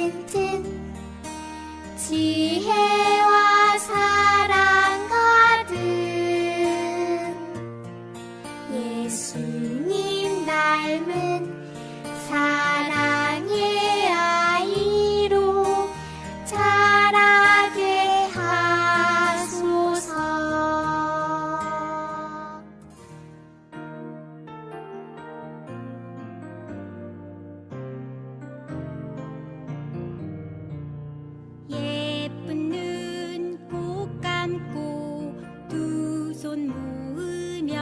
틈틈 지혜와 사랑 가득 예수님 닮은 사랑의 아이로 자라게 하소서. 예쁜 눈 꼭 감고 두 손 모으며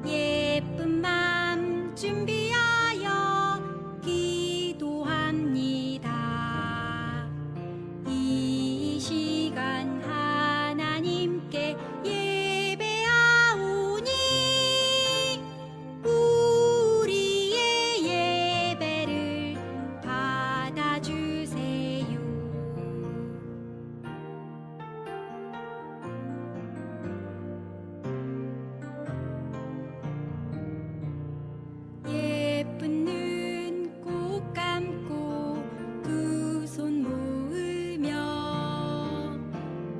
예쁜 맘 준비하여 기도합니다. 이 시간 하나님께 예배하오니 우리의 예배를 받아주세요. 예쁜 눈 꼭 감고 두 손 모으며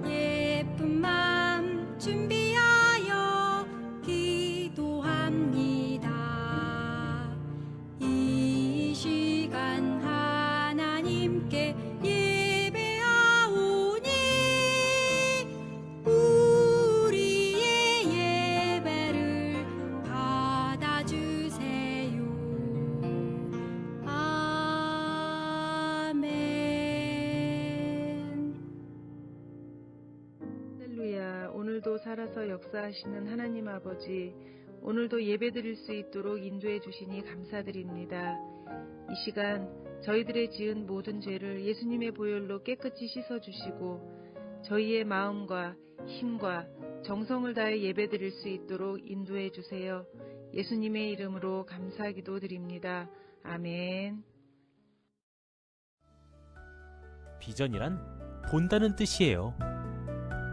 예쁜 맘 준비하여 기도합니다. 이 시간 하나님께 예배하오니 우리의 예배를 받아주세요. 아멘. 할렐루야. 오늘도 살아서 역사하시는 하나님 아버지, 오늘도 예배드릴 수 있도록 인도해 주시니 감사드립니다. 이 시간 저희들의 지은 모든 죄를 예수님의 보혈로 깨끗이 씻어주시고 저희의 마음과 힘과 정성을 다해 예배드릴 수 있도록 인도해 주세요. 예수님의 이름으로 감사기도 드립니다. 아멘. 비전이란 본다는 뜻이에요.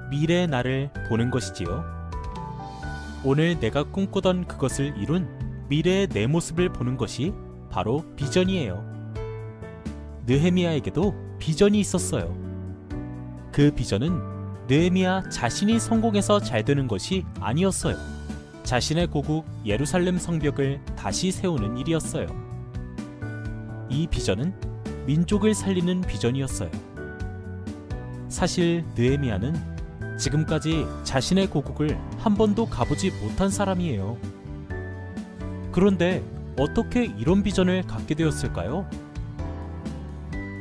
미래의 나를 보는 것이지요. 오늘 내가 꿈꾸던 그것을 이룬 미래의 내 모습을 보는 것이 바로 비전이에요. 느헤미야에게도 비전이 있었어요. 그 비전은 느헤미야 자신이 성공해서 잘 되는 것이 아니었어요. 자신의 고국 예루살렘 성벽을 다시 세우는 일이었어요. 이 비전은 민족을 살리는 비전이었어요. 사실 느헤미야는 지금까지 자신의 고국을 한 번도 가보지 못한 사람이에요. 그런데 어떻게 이런 비전을 갖게 되었을까요?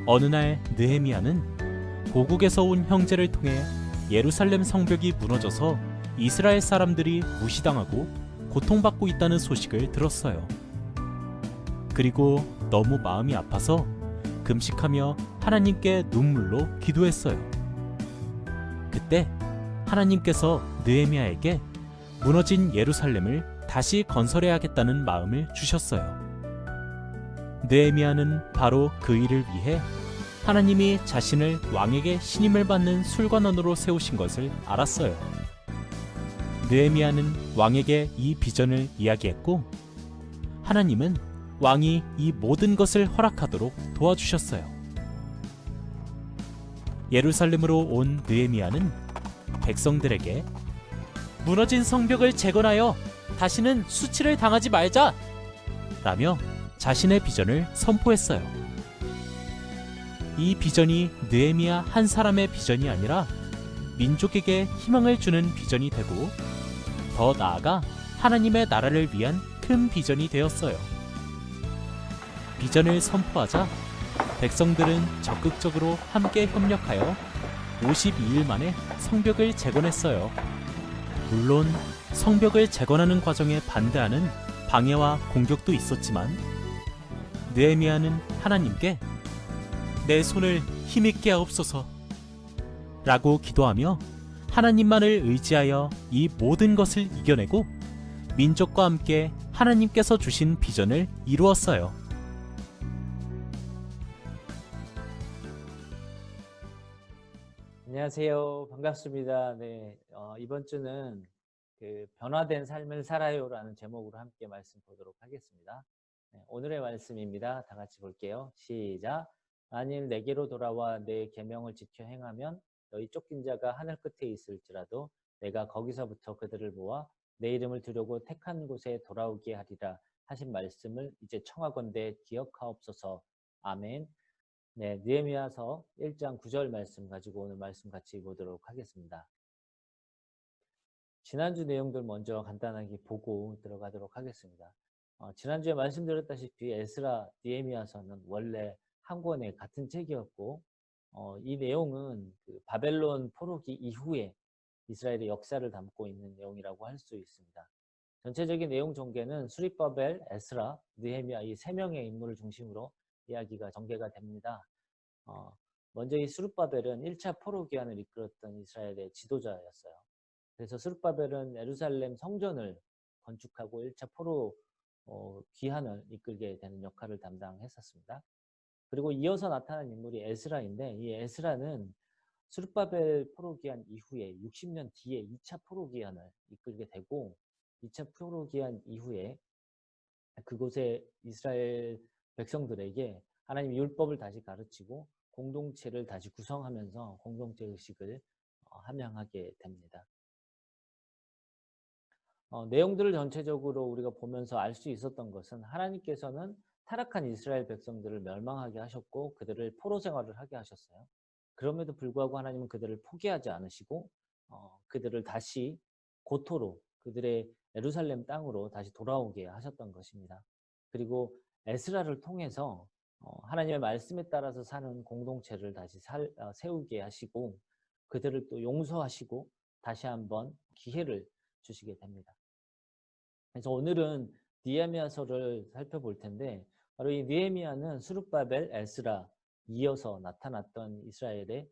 어느 날 느헤미야는 고국에서 온 형제를 통해 예루살렘 성벽이 무너져서 이스라엘 사람들이 무시당하고 고통받고 있다는 소식을 들었어요. 그리고 너무 마음이 아파서 금식하며 하나님께 눈물로 기도했어요. 그때 하나님께서 느헤미야에게 무너진 예루살렘을 다시 건설해야겠다는 마음을 주셨어요. 느헤미야는 바로 그 일을 위해 하나님이 자신을 왕에게 신임을 받는 술관원으로 세우신 것을 알았어요. 느헤미야는 왕에게 이 비전을 이야기했고 하나님은 왕이 이 모든 것을 허락하도록 도와주셨어요. 예루살렘으로 온 느헤미야는 백성들에게 무너진 성벽을 재건하여 다시는 수치를 당하지 말자! 라며 자신의 비전을 선포했어요. 이 비전이 느헤미야 한 사람의 비전이 아니라 민족에게 희망을 주는 비전이 되고 더 나아가 하나님의 나라를 위한 큰 비전이 되었어요. 비전을 선포하자 백성들은 적극적으로 함께 협력하여 52일 만에 성벽을 재건했어요. 물론 성벽을 재건하는 과정에 반대하는 방해와 공격도 있었지만 느헤미야는 하나님께 내 손을 힘있게 하옵소서 라고 기도하며 하나님만을 의지하여 이 모든 것을 이겨내고 민족과 함께 하나님께서 주신 비전을 이루었어요. 안녕하세요. 반갑습니다. 네, 이번 주는 변화된 삶을 살아요라는 제목으로 함께 말씀 보도록 하겠습니다. 네, 오늘의 말씀입니다. 다 같이 볼게요. 시작. 만일 내게로 돌아와 내 계명을 지켜 행하면 너희 쫓긴 자가 하늘 끝에 있을지라도 내가 거기서부터 그들을 모아 내 이름을 두려고 택한 곳에 돌아오게 하리라 하신 말씀을 이제 청하건대 기억하옵소서. 아멘. 네, 느헤미야서 1장 9절 말씀 가지고 오늘 말씀 같이 보도록 하겠습니다. 지난주 내용들 먼저 간단하게 보고 들어가도록 하겠습니다. 지난주에 말씀드렸다시피 에스라, 느헤미야서는 원래 한 권의 같은 책이었고 이 내용은 그 바벨론 포로기 이후에 이스라엘의 역사를 담고 있는 내용이라고 할 수 있습니다. 전체적인 내용 전개는 수립바벨, 에스라, 느헤미야 이 세 명의 인물을 중심으로 이야기가 전개가 됩니다. 먼저 이 수룹바벨은 1차 포로 기한을 이끌었던 이스라엘의 지도자였어요. 그래서 수룹바벨은 예루살렘 성전을 건축하고 1차 포로 귀환을 이끌게 되는 역할을 담당했었습니다. 그리고 이어서 나타난 인물이 에스라인데 이 에스라는 수룹바벨 포로 귀환 이후에 60년 뒤에 2차 포로 귀환을 이끌게 되고 2차 포로 귀환 이후에 그곳에 이스라엘 백성들에게 하나님의 율법을 다시 가르치고 공동체를 다시 구성하면서 공동체 의식을 함양하게 됩니다. 내용들을 전체적으로 우리가 보면서 알 수 있었던 것은 하나님께서는 타락한 이스라엘 백성들을 멸망하게 하셨고 그들을 포로 생활을 하게 하셨어요. 그럼에도 불구하고 하나님은 그들을 포기하지 않으시고 그들을 다시 고토로 그들의 예루살렘 땅으로 다시 돌아오게 하셨던 것입니다. 그리고 에스라를 통해서 하나님의 말씀에 따라서 사는 공동체를 다시 세우게 하시고 그들을 또 용서하시고 다시 한번 기회를 주시게 됩니다. 그래서 오늘은 느헤미야서를 살펴볼 텐데 바로 이 느헤미야는 수룹바벨, 에스라 이어서 나타났던 이스라엘의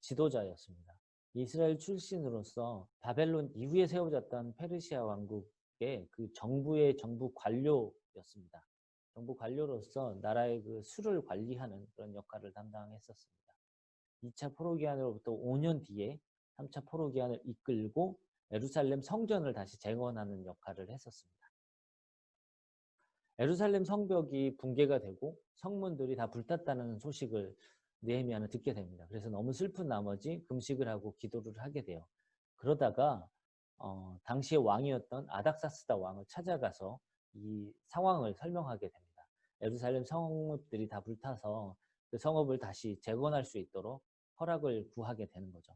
지도자였습니다. 이스라엘 출신으로서 바벨론 이후에 세워졌던 페르시아 왕국의 그 정부의 정부 관료였습니다. 정부 관료로서 나라의 그 수를 관리하는 그런 역할을 담당했었습니다. 2차 포로기한으로부터 5년 뒤에 3차 포로기한을 이끌고 예루살렘 성전을 다시 재건하는 역할을 했었습니다. 예루살렘 성벽이 붕괴가 되고 성문들이 다 불탔다는 소식을 느헤미야는 듣게 됩니다. 그래서 너무 슬픈 나머지 금식을 하고 기도를 하게 돼요. 그러다가 당시의 왕이었던 아닥사스다 왕을 찾아가서 이 상황을 설명하게 됩니다. 예루살렘 성읍들이 다 불타서 그 성읍을 다시 재건할 수 있도록 허락을 구하게 되는 거죠.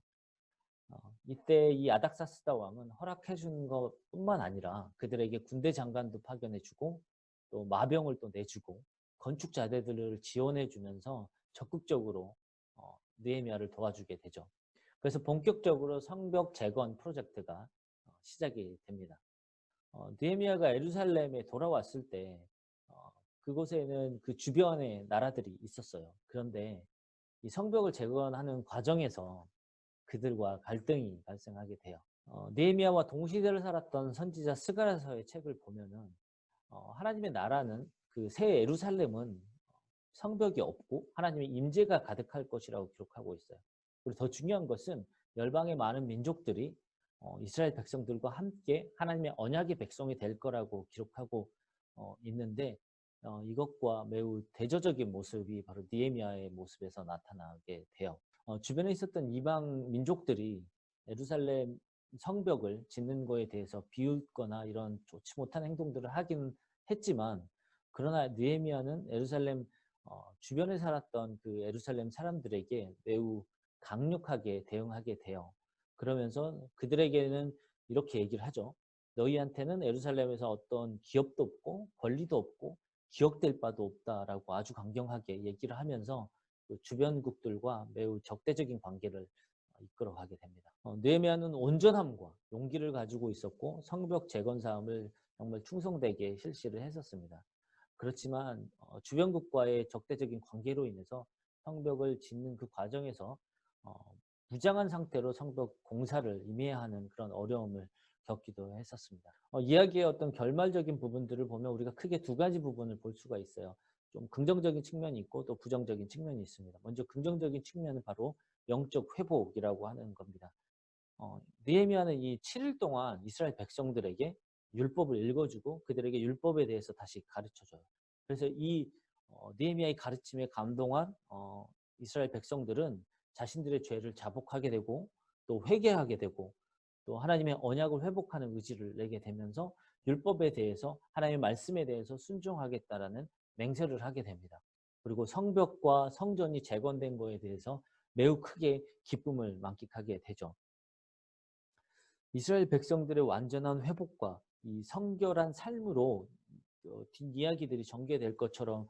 이때 이 아닥사스다 왕은 허락해 준 것뿐만 아니라 그들에게 군대 장관도 파견해 주고 또 마병을 또 내주고 건축 자재들을 지원해 주면서 적극적으로 느헤미야를 도와주게 되죠. 그래서 본격적으로 성벽 재건 프로젝트가 시작이 됩니다. 느헤미야가 예루살렘에 돌아왔을 때 그곳에는 그 주변의 나라들이 있었어요. 그런데 이 성벽을 재건하는 과정에서 그들과 갈등이 발생하게 돼요. 느헤미야와 동시대를 살았던 선지자 스가랴서의 책을 보면은 하나님의 나라는 그 새 예루살렘은 성벽이 없고 하나님의 임재가 가득할 것이라고 기록하고 있어요. 그리고 더 중요한 것은 열방의 많은 민족들이 이스라엘 백성들과 함께 하나님의 언약의 백성이 될 거라고 기록하고 있는데 이것과 매우 대조적인 모습이 바로 느헤미야의 모습에서 나타나게 돼요. 주변에 있었던 이방 민족들이 예루살렘 성벽을 짓는 거에 대해서 비웃거나 이런 좋지 못한 행동들을 하긴 했지만 그러나 느헤미야는 예루살렘 주변에 살았던 그 예루살렘 사람들에게 매우 강력하게 대응하게 돼요. 그러면서 그들에게는 이렇게 얘기를 하죠. 너희한테는 예루살렘에서 어떤 기업도 없고 권리도 없고 기억될 바도 없다라고 아주 강경하게 얘기를 하면서 그 주변국들과 매우 적대적인 관계를 이끌어가게 됩니다. 느헤미야는 온전함과 용기를 가지고 있었고 성벽 재건 사업을 정말 충성되게 실시를 했었습니다. 그렇지만 주변국과의 적대적인 관계로 인해서 성벽을 짓는 그 과정에서 무장한 상태로 성벽 공사를 임해야 하는 그런 어려움을 겪기도 했었습니다. 이야기의 어떤 결말적인 부분들을 보면 우리가 크게 두 가지 부분을 볼 수가 있어요. 좀 긍정적인 측면이 있고 또 부정적인 측면이 있습니다. 먼저 긍정적인 측면은 바로 영적 회복이라고 하는 겁니다. 느헤미야는 이 7일 동안 이스라엘 백성들에게 율법을 읽어주고 그들에게 율법에 대해서 다시 가르쳐줘요. 그래서 이 느헤미야의 가르침에 감동한 이스라엘 백성들은 자신들의 죄를 자복하게 되고 또 회개하게 되고 또 하나님의 언약을 회복하는 의지를 내게 되면서 율법에 대해서 하나님의 말씀에 대해서 순종하겠다라는 맹세를 하게 됩니다. 그리고 성벽과 성전이 재건된 거에 대해서 매우 크게 기쁨을 만끽하게 되죠. 이스라엘 백성들의 완전한 회복과 이 성결한 삶으로 뒷이야기들이 전개될 것처럼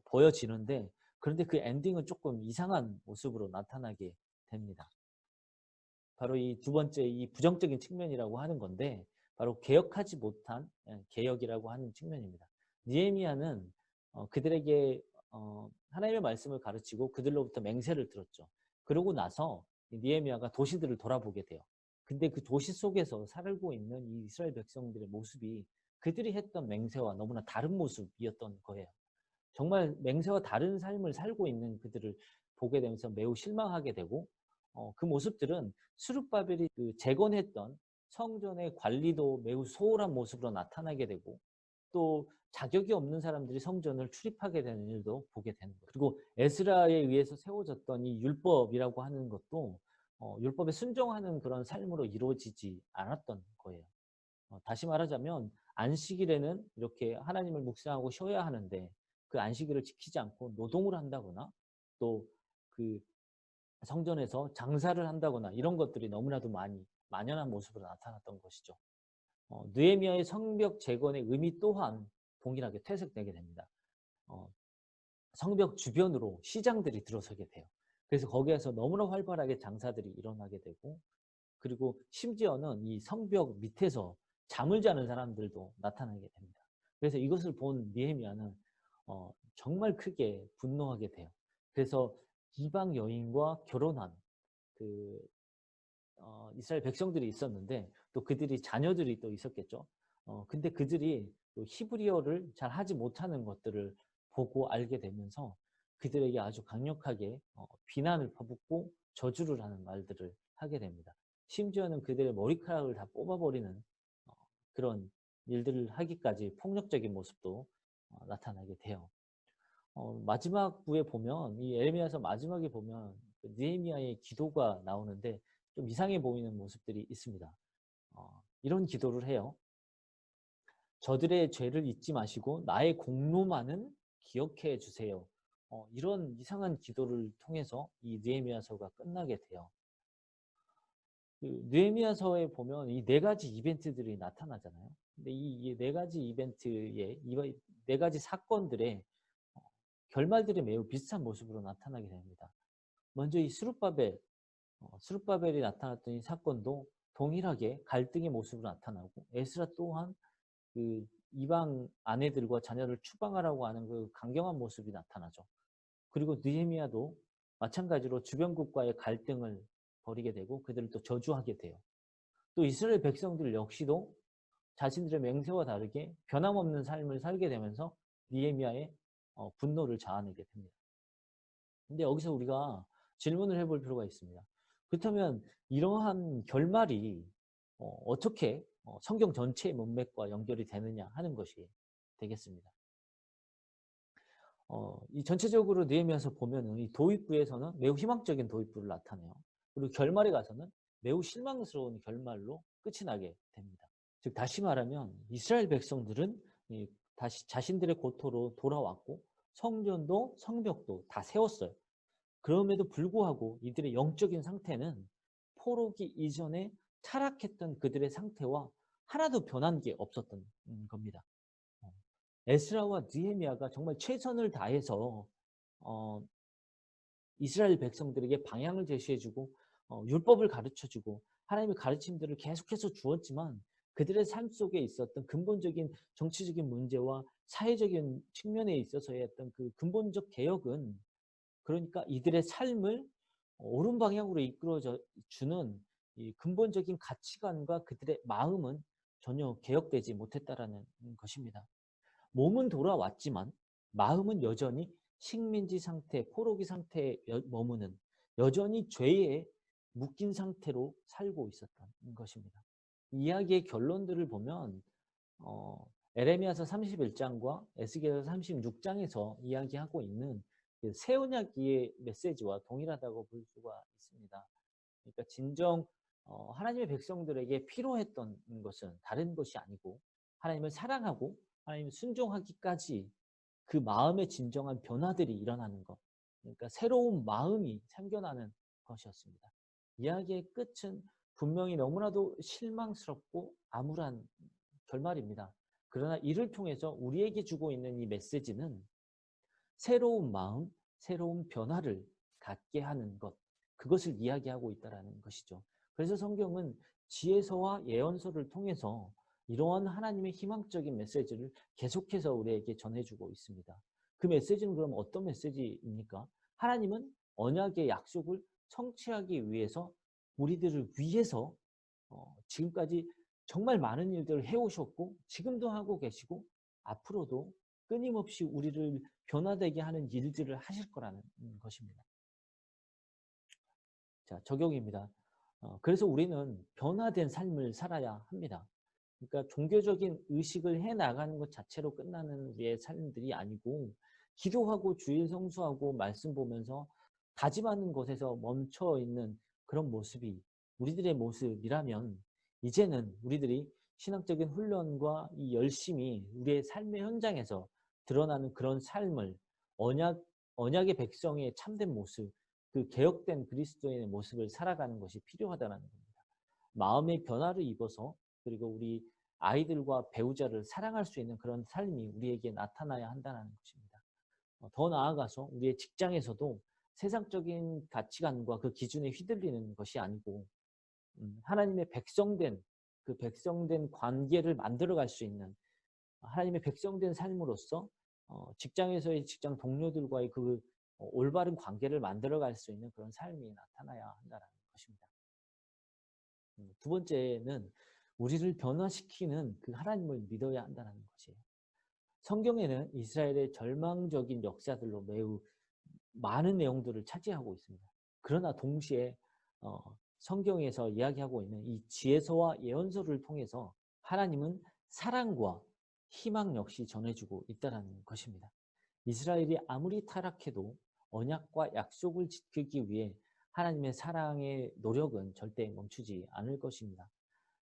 보여지는데 그런데 그 엔딩은 조금 이상한 모습으로 나타나게 됩니다. 바로 이 두 번째 이 부정적인 측면이라고 하는 건데 바로 개혁하지 못한 개혁이라고 하는 측면입니다. 느헤미야는 그들에게 하나님의 말씀을 가르치고 그들로부터 맹세를 들었죠. 그러고 나서 느헤미야가 도시들을 돌아보게 돼요. 근데 그 도시 속에서 살고 있는 이 이스라엘 백성들의 모습이 그들이 했던 맹세와 너무나 다른 모습이었던 거예요. 정말 맹세와 다른 삶을 살고 있는 그들을 보게 되면서 매우 실망하게 되고 그 모습들은 스룹바벨이 그 재건했던 성전의 관리도 매우 소홀한 모습으로 나타나게 되고 또 자격이 없는 사람들이 성전을 출입하게 되는 일도 보게 되는 거예요. 그리고 에스라에 의해서 세워졌던 이 율법이라고 하는 것도 율법에 순종하는 그런 삶으로 이루어지지 않았던 거예요. 다시 말하자면 안식일에는 이렇게 하나님을 묵상하고 쉬어야 하는데 그 안식일을 지키지 않고 노동을 한다거나 또 그 성전에서 장사를 한다거나 이런 것들이 너무나도 많이 만연한 모습으로 나타났던 것이죠. 느헤미야의 성벽 재건의 의미 또한 동일하게 퇴색되게 됩니다. 어, 성벽 주변으로 시장들이 들어서게 돼요. 그래서 거기에서 너무나 활발하게 장사들이 일어나게 되고 그리고 심지어는 이 성벽 밑에서 잠을 자는 사람들도 나타나게 됩니다. 그래서 이것을 본 느헤미야는 정말 크게 분노하게 돼요. 그래서 이방 여인과 결혼한 그 이스라엘 백성들이 있었는데 또 그들이 자녀들이 또 있었겠죠. 근데 그들이 또 히브리어를 잘 하지 못하는 것들을 보고 알게 되면서 그들에게 아주 강력하게 비난을 퍼붓고 저주를 하는 말들을 하게 됩니다. 심지어는 그들의 머리카락을 다 뽑아버리는 그런 일들을 하기까지 폭력적인 모습도 나타나게 돼요. 마지막 부에 보면 이 에레미야서 마지막에 보면 그 느헤미야의 기도가 나오는데 좀 이상해 보이는 모습들이 있습니다. 이런 기도를 해요. 저들의 죄를 잊지 마시고 나의 공로만은 기억해 주세요. 이런 이상한 기도를 통해서 이 느헤미야서가 끝나게 돼요. 그 느헤미야서에 보면 이 네 가지 이벤트들이 나타나잖아요. 근데 이 네 가지 이벤트의 이 네 가지 사건들의 결말들이 매우 비슷한 모습으로 나타나게 됩니다. 먼저 이 스룹바벨이 나타났던 이 사건도 동일하게 갈등의 모습으로 나타나고 에스라 또한 그 이방 아내들과 자녀를 추방하라고 하는 그 강경한 모습이 나타나죠. 그리고 느헤미야도 마찬가지로 주변국과의 갈등을 벌이게 되고 그들을 또 저주하게 돼요. 또 이스라엘 백성들 역시도 자신들의 맹세와 다르게 변함없는 삶을 살게 되면서 느헤미야의 분노를 자아내게 됩니다. 근데 여기서 우리가 질문을 해볼 필요가 있습니다. 그렇다면 이러한 결말이 어떻게 성경 전체의 문맥과 연결이 되느냐 하는 것이 되겠습니다. 이 전체적으로 느헤미야서 보면은 이 도입부에서는 매우 희망적인 도입부를 나타내요. 그리고 결말에 가서는 매우 실망스러운 결말로 끝이 나게 됩니다. 즉 다시 말하면 이스라엘 백성들은 다시 자신들의 고토로 돌아왔고 성전도 성벽도 다 세웠어요. 그럼에도 불구하고 이들의 영적인 상태는 포로기 이전에 타락했던 그들의 상태와 하나도 변한 게 없었던 겁니다. 에스라와 느헤미야가 정말 최선을 다해서 이스라엘 백성들에게 방향을 제시해주고 율법을 가르쳐주고 하나님의 가르침들을 계속해서 주었지만 그들의 삶 속에 있었던 근본적인 정치적인 문제와 사회적인 측면에 있어서의 어떤 그 근본적 개혁은 그러니까 이들의 삶을 옳은 방향으로 이끌어 주는 이 근본적인 가치관과 그들의 마음은 전혀 개혁되지 못했다라는 것입니다. 몸은 돌아왔지만 마음은 여전히 식민지 상태, 포로기 상태에 머무는 여전히 죄에 묶인 상태로 살고 있었던 것입니다. 이야기의 결론들을 보면 에레미야서 31장과 에스겔서 36장에서 이야기하고 있는 그 새 언약의 메시지와 동일하다고 볼 수가 있습니다. 그러니까 진정 하나님의 백성들에게 필요했던 것은 다른 것이 아니고 하나님을 사랑하고 하나님을 순종하기까지 그 마음의 진정한 변화들이 일어나는 것, 그러니까 새로운 마음이 생겨나는 것이었습니다. 이야기의 끝은 분명히 너무나도 실망스럽고 암울한 결말입니다. 그러나 이를 통해서 우리에게 주고 있는 이 메시지는 새로운 마음, 새로운 변화를 갖게 하는 것, 그것을 이야기하고 있다는 것이죠. 그래서 성경은 지혜서와 예언서를 통해서 이러한 하나님의 희망적인 메시지를 계속해서 우리에게 전해주고 있습니다. 그 메시지는 그럼 어떤 메시지입니까? 하나님은 언약의 약속을 성취하기 위해서 우리들을 위해서 지금까지 정말 많은 일들을 해오셨고 지금도 하고 계시고 앞으로도 끊임없이 우리를 변화되게 하는 일들을 하실 거라는 것입니다. 자, 적용입니다. 그래서 우리는 변화된 삶을 살아야 합니다. 그러니까 종교적인 의식을 해나가는 것 자체로 끝나는 우리의 삶들이 아니고 기도하고 주일 성수하고 말씀 보면서 다짐하는 것에서 멈춰 있는 그런 모습이 우리들의 모습이라면 이제는 우리들이 신학적인 훈련과 이 열심이 우리의 삶의 현장에서 드러나는 그런 삶을 언약의 백성의 참된 모습, 그 개혁된 그리스도인의 모습을 살아가는 것이 필요하다는 겁니다. 마음의 변화를 입어서 그리고 우리 아이들과 배우자를 사랑할 수 있는 그런 삶이 우리에게 나타나야 한다는 것입니다. 더 나아가서 우리의 직장에서도 세상적인 가치관과 그 기준에 휘둘리는 것이 아니고 하나님의 백성된 그 백성된 관계를 만들어갈 수 있는 하나님의 백성된 삶으로서 직장에서의 직장 동료들과의 그 올바른 관계를 만들어갈 수 있는 그런 삶이 나타나야 한다는 것입니다. 두 번째는 우리를 변화시키는 그 하나님을 믿어야 한다는 것이에요. 성경에는 이스라엘의 절망적인 역사들로 매우 많은 내용들을 차지하고 있습니다. 그러나 동시에 성경에서 이야기하고 있는 이 지혜서와 예언서를 통해서 하나님은 사랑과 희망 역시 전해주고 있다는 것입니다. 이스라엘이 아무리 타락해도 언약과 약속을 지키기 위해 하나님의 사랑의 노력은 절대 멈추지 않을 것입니다.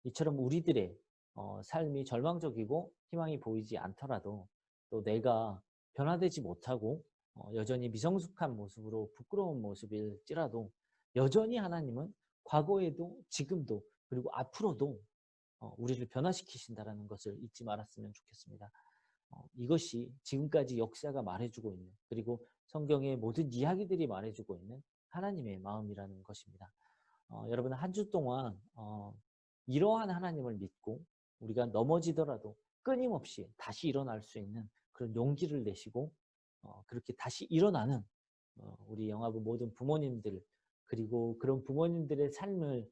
이처럼 우리들의 삶이 절망적이고 희망이 보이지 않더라도 또 내가 변화되지 못하고 여전히 미성숙한 모습으로 부끄러운 모습일지라도 여전히 하나님은 과거에도 지금도 그리고 앞으로도 우리를 변화시키신다는 것을 잊지 말았으면 좋겠습니다. 이것이 지금까지 역사가 말해주고 있는 그리고 성경의 모든 이야기들이 말해주고 있는 하나님의 마음이라는 것입니다. 여러분 한 주 동안 이러한 하나님을 믿고 우리가 넘어지더라도 끊임없이 다시 일어날 수 있는 그런 용기를 내시고 그렇게 다시 일어나는 우리 영화부 모든 부모님들 그리고 그런 부모님들의 삶을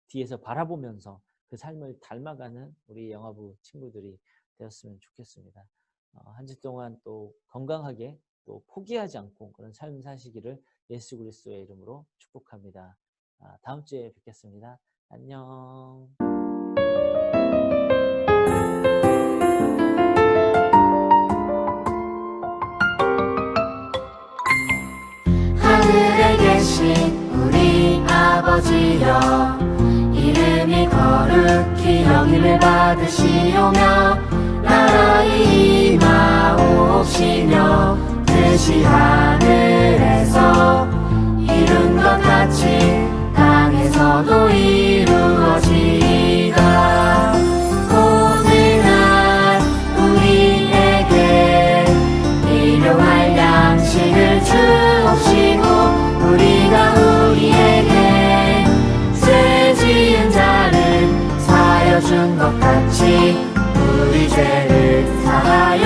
뒤에서 바라보면서 그 삶을 닮아가는 우리 영화부 친구들이 되었으면 좋겠습니다. 한 주 동안 또 건강하게 또 포기하지 않고 그런 삶 사시기를 예수 그리스도의 이름으로 축복합니다. 다음 주에 뵙겠습니다. 안녕. 하늘에 계신 우리 아버지여 이름이 거룩히 여김을 받으시오며 나라의 임하옵시며 뜻이 하늘에서 이룬 것 같이 땅에서도 이루어지이다. 오늘날 우리에게 일용할 양식을 주옵시고 우리가 우리에게 죄 지은 자를 사하여 준 것 같이 우리 죄를 사하여